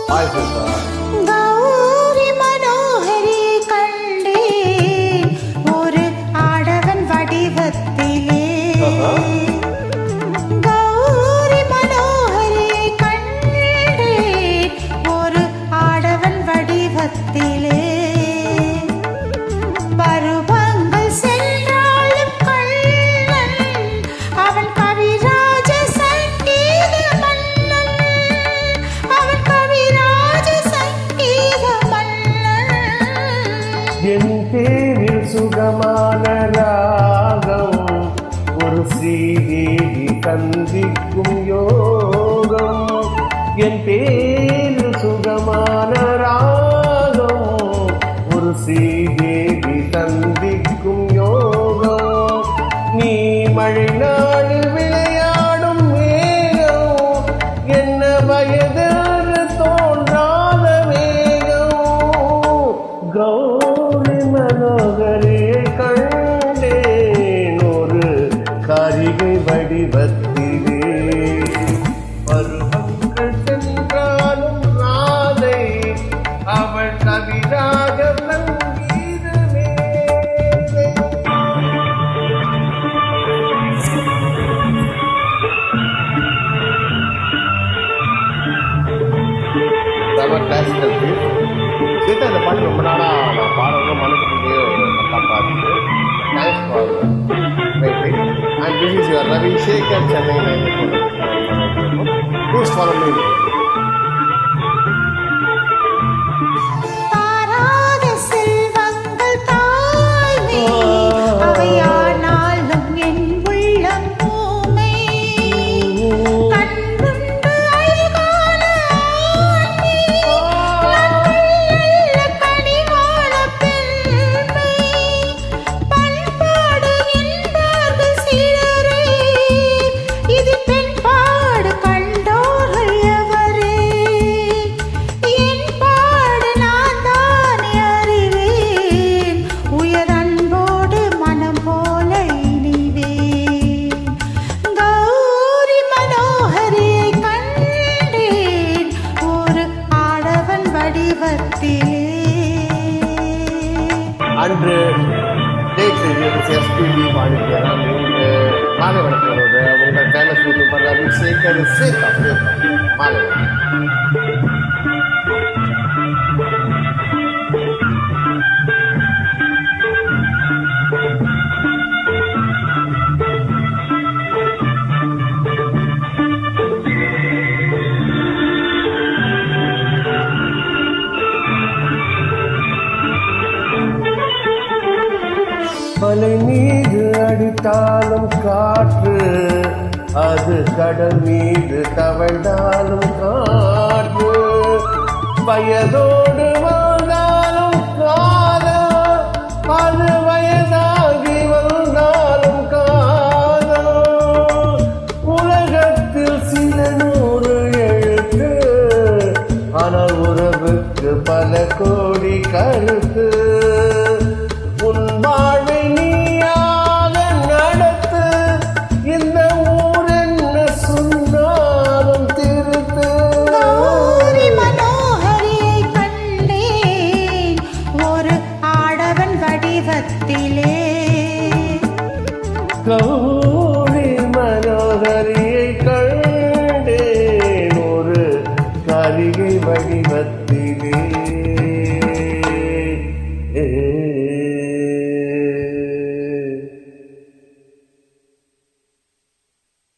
Hi sister. Gowri Manohari கண்டேன் ஒரு ஆடவன் வடிவத்திலே. கௌரி மனோகரி கண்டேன் ஒரு ஆடவன் வடிவத்திலே. பருவங்கள் சென்றாலும் கண்ணன் அவன் கவிராஜ சங்கீத மன்னன். அவன் கவிராஜ சங்கீத மன்னன். என் பேரில் சுகமான ராகம் ஒரு ஸ்ரீதேவி சந்திக்கும் யோகம். என் பேரில் சுகமான ராகம் ஒரு ஸ்ரீதேவி சந்திக்கும் யோகம். நீ மழை நாளில் விளையாடும் மேகம் என்ன வயது தோன்றாத வேகம். கௌரி மனோகரியை கண்டேன் ஒரு காரிகை வடிவத்திலே. பருவங்கள் சென்றாலும் ராதை அவள் கவிராக சங்கீதமே. கிளாசிக்கல் சீட்டா இந்த பாட்டு ரொம்ப நாளாக நான் பாடணும் மனசுக்கு பார்த்துட்டு thanks for waiting. And this is your Ravi Sekhar Chennai. Please follow me. தாராத செல்வங்கள் தாய்மை அவையானாலும் என் உள்ளம் பூமை. கண்ணுண்டு அழகான ஆண்மை நல்ல கனிவான பெண்மை. பண்பாடு என்பார்கள் சிலரே இது பெண்பாடு கண்டோர்கள் எவரே. என் பாடு நான் தானே அறிவேன் உயர் அன்போடு மனம் போல இனிவேன். கௌரி மனோகரியை கண்டேன் ஒரு ஆடவன் வடிவத்திலே. அன்று டேட் எஸ்பிபி பாடிக்கிறான். மாலை வணக்கம். உங்கள் ஃபேமஸ் யூடியூபர் ரவி சேகர் சேர்த்தா மாலை மலை மீது அடித்தாலும் காற்று அது கடல் மீது தவழ்ந்தாலும் காற்று. வயதோடு வாழ்ந்தாலும் காதல் அது வயதாகி வந்தாலும் காதல். உலகத்தில் சில நூறு எழுத்து ஆனால் உறவுக்கு பல கோடி கருத்து. உன் வாழ்வை நீயாக நடத்து இந்த ஊர் என்ன சொன்னாலும் திருத்து. கௌரி மனோகரியை கண்டேன் ஒரு ஆடவன் வடிவத்திலே. கௌரி மனோகரியை கண்டேன் ஒரு காரிகை வடிவத்திலே.